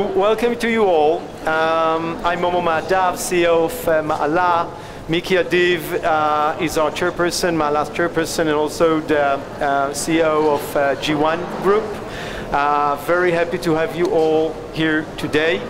So, welcome to you all. I'm Momo Mahadav, CEO of Maala. Micky Adiv is our chairperson, Maala's chairperson, and also the CEO of G1 Group. Very happy to have you all here today.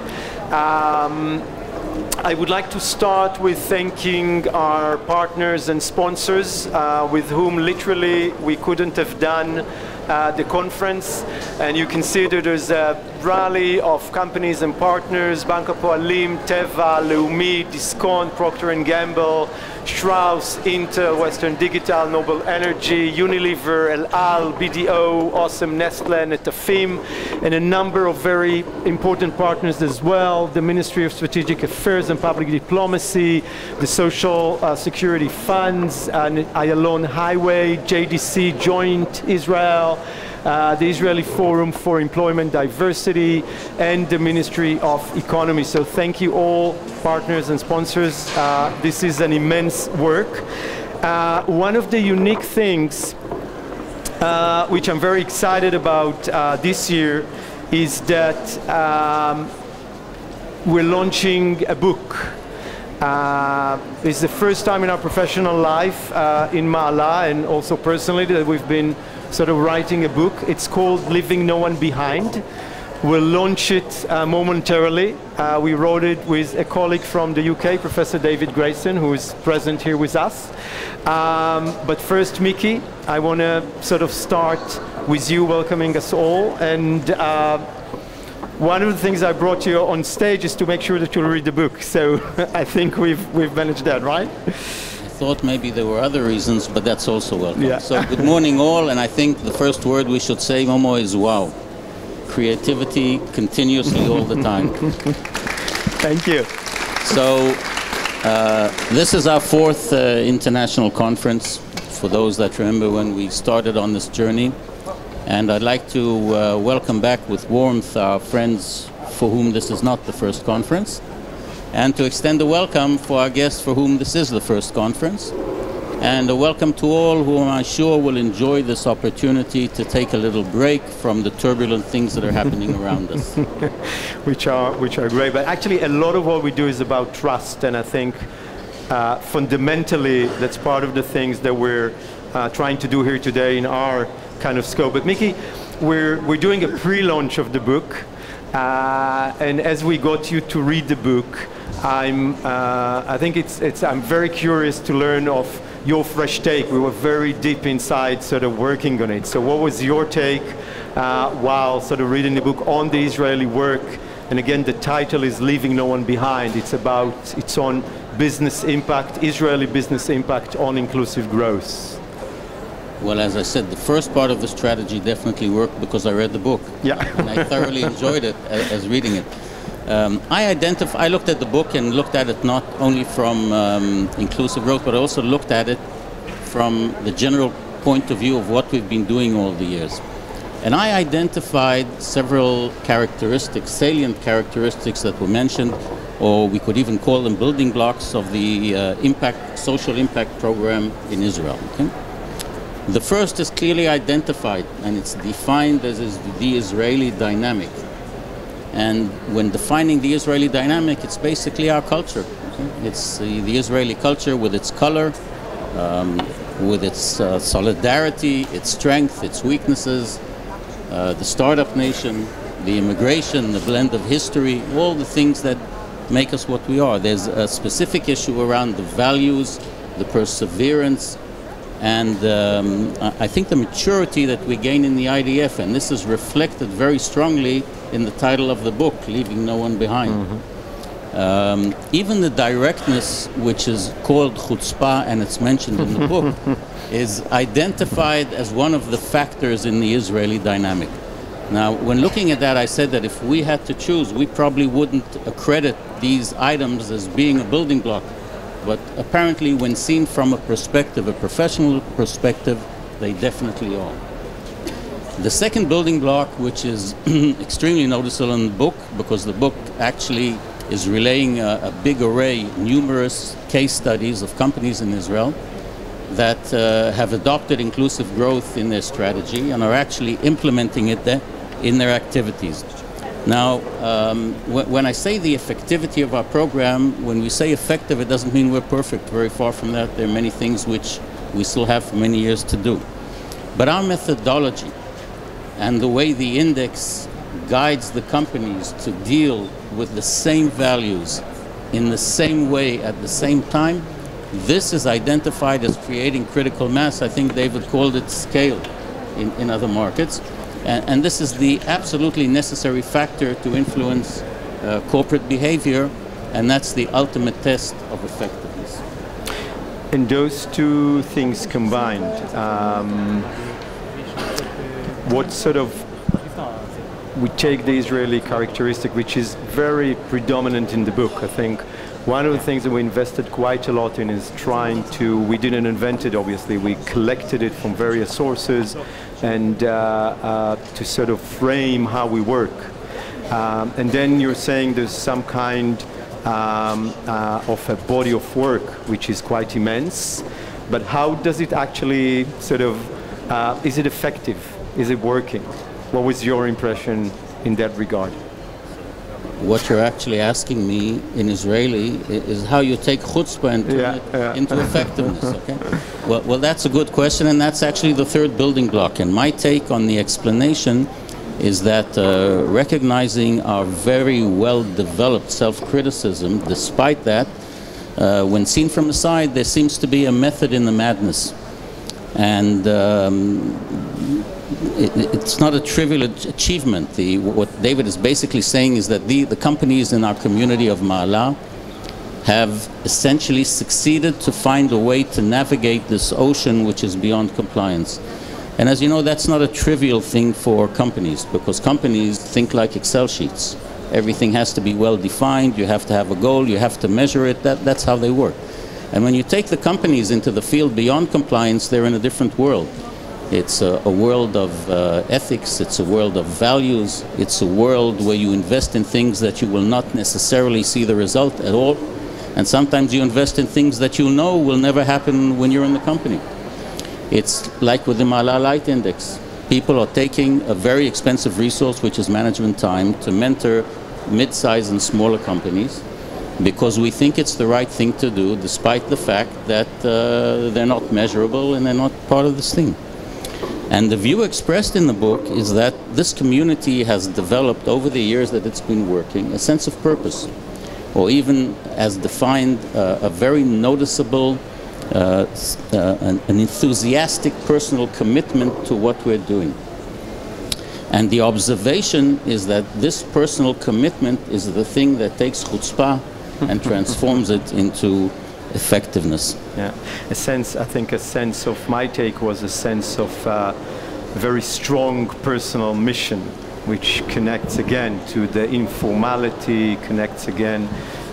I would like to start with thanking our partners and sponsors with whom literally we couldn't have done the conference, and you can see that there's a rally of companies and partners: Bank Hapoalim, Teva, Leumi, Discount, Procter & Gamble, Strauss, Intel, Western Digital, Noble Energy, Unilever, El Al, BDO, Awesome, Nestle, Netafim, and a number of very important partners as well: the Ministry of Strategic Affairs and Public Diplomacy, the Social Security Funds, Ayalon Highway, JDC, Joint Israel, the Israeli Forum for Employment Diversity, and the Ministry of Economy. So thank you all, partners and sponsors. This is an immense work. One of the unique things which I'm very excited about this year is that we're launching a book. It's the first time in our professional life in Maala, and also personally, that we've been sort of writing a book. It's called Leaving No One Behind. We'll launch it momentarily. We wrote it with a colleague from the UK, Professor David Grayson, who is present here with us. But first, Micky, I want to sort of start with you welcoming us all. And one of the things I brought you on stage is to make sure that you'll read the book. So I think we've managed that, right? I thought maybe there were other reasons, but that's also welcome. Yeah. So good morning all, and I think the first word we should say, Momo, is wow. Creativity continuously all the time. Thank you. So this is our fourth international conference, for those that remember when we started on this journey. And I'd like to welcome back with warmth our friends for whom this is not the first conference, and to extend a welcome for our guests for whom this is the first conference, and a welcome to all who I'm sure will enjoy this opportunity to take a little break from the turbulent things that are happening around us. which are great. But actually, a lot of what we do is about trust, and I think fundamentally that's part of the things that we're trying to do here today in our kind of scope. But Micky, we're doing a pre-launch of the book, and as we got you to read the book, I'm very curious to learn of your fresh take. We were very deep inside sort of working on it. So what was your take while sort of reading the book on the Israeli work? And again, the title is Leaving No One Behind. It's about its own business impact, Israeli business impact on inclusive growth. Well, as I said, the first part of the strategy definitely worked because I read the book. Yeah. And I thoroughly enjoyed it as reading it. I looked at the book and looked at it not only from inclusive growth, but also looked at it from the general point of view of what we've been doing all the years. And I identified several characteristics, salient characteristics that were mentioned, or we could even call them building blocks of the social impact program in Israel. Okay? The first is clearly identified, and it's defined as the Israeli dynamic. And when defining the Israeli dynamic, it's basically our culture. Okay? It's the Israeli culture with its color, with its solidarity, its strength, its weaknesses, the startup nation, the immigration, the blend of history, all the things that make us what we are. There's a specific issue around the values, the perseverance, and I think the maturity that we gain in the IDF, and this is reflected very strongly in the title of the book, Leaving No One Behind. Mm-hmm. Even the directness, which is called chutzpah, and it's mentioned in the book, is identified as one of the factors in the Israeli dynamic. Now, when looking at that, I said that if we had to choose, we probably wouldn't accredit these items as being a building block. But apparently, when seen from a perspective, a professional perspective, they definitely are. The second building block, which is extremely noticeable in the book, because the book actually is relaying a big array, numerous case studies of companies in Israel that have adopted inclusive growth in their strategy and are actually implementing it in their activities. Now, when I say the effectivity of our program, when we say effective, it doesn't mean we're perfect. Very far from that. There are many things which we still have many years to do. But our methodology and the way the index guides the companies to deal with the same values in the same way at the same time, this is identified as creating critical mass. I think David called it scale in other markets. And this is the absolutely necessary factor to influence corporate behavior, and that's the ultimate test of effectiveness. And those two things combined, what sort of, we take the Israeli characteristic, which is very predominant in the book. I think one of the things that we invested quite a lot in is trying to, we didn't invent it obviously, we collected it from various sources and to sort of frame how we work. And then you're saying there's some kind of a body of work which is quite immense, but how does it actually sort of, is it effective? Is it working? What was your impression in that regard? What you're actually asking me in Israeli is how you take chutzpah and turn it into effectiveness, okay? Well, that's a good question, and that's actually the third building block. And my take on the explanation is that recognizing our very well-developed self-criticism, despite that, when seen from the side, there seems to be a method in the madness. And it's not a trivial achievement. What David is basically saying is that the companies in our community of Maala have essentially succeeded to find a way to navigate this ocean which is beyond compliance. And as you know, that's not a trivial thing for companies, because companies think like Excel sheets. Everything has to be well defined, you have to have a goal, you have to measure it, that's how they work. And when you take the companies into the field beyond compliance, they're in a different world. It's a world of ethics, it's a world of values, it's a world where you invest in things that you will not necessarily see the result at all, and sometimes you invest in things that you know will never happen when you're in the company. It's like with the Maala Light Index. People are taking a very expensive resource, which is management time, to mentor mid-size and smaller companies, because we think it's the right thing to do, despite the fact that they're not measurable and they're not part of this thing. And the view expressed in the book is that this community has developed over the years that it's been working a sense of purpose, or even as defined a very noticeable, an enthusiastic personal commitment to what we're doing. And the observation is that this personal commitment is the thing that takes chutzpah and transforms it into effectiveness. Yeah, a sense, I think a sense of, my take was a sense of very strong personal mission, which connects again to the informality, connects again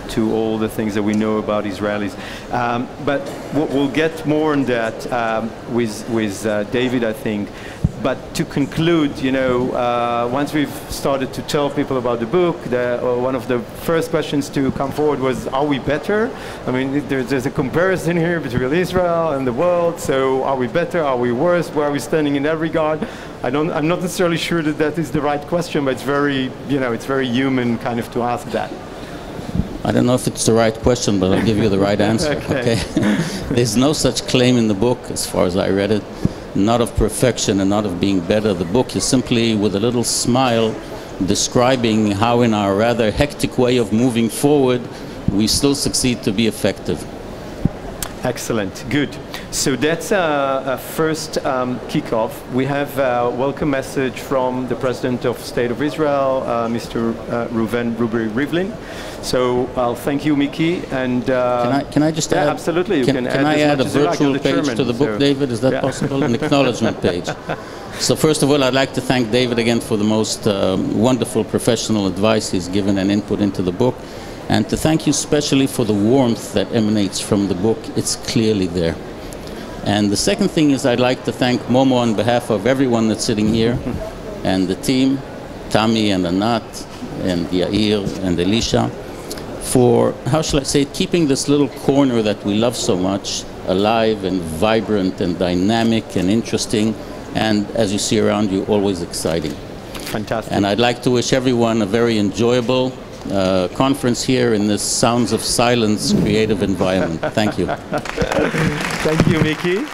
to all the things that we know about Israelis. But we'll get more on that with David, I think. But to conclude, you know, once we've started to tell people about the book, one of the first questions to come forward was, are we better? I mean, there's a comparison here between Israel and the world, so are we better, are we worse, where are we standing in that regard? I'm not necessarily sure that that is the right question, but it's very, you know, it's very human kind of to ask that. I don't know if it's the right question, but I'll give you the right answer. Okay. There's no such claim in the book, as far as I read it. Not of perfection and not of being better. The book is simply, with a little smile, describing how in our rather hectic way of moving forward, we still succeed to be effective. Excellent, good. So that's a first kickoff. We have a welcome message from the President of State of Israel, Mr. Reuven Rivlin. So I'll thank you, Micky. And can I just add? Absolutely. Can I add a virtual page to the book, David? Is that possible? An acknowledgement page. So first of all, I'd like to thank David again for the most wonderful professional advice he's given and input into the book, and to thank you especially for the warmth that emanates from the book. It's clearly there. And the second thing is, I'd like to thank Momo on behalf of everyone that's sitting here, and the team, Tami and Anat and Yair and Elisha, for, how shall I say it, keeping this little corner that we love so much alive and vibrant and dynamic and interesting, and as you see around you, always exciting. Fantastic. And I'd like to wish everyone a very enjoyable conference here in this Sounds of Silence creative environment. Thank you. Thank you, Micky.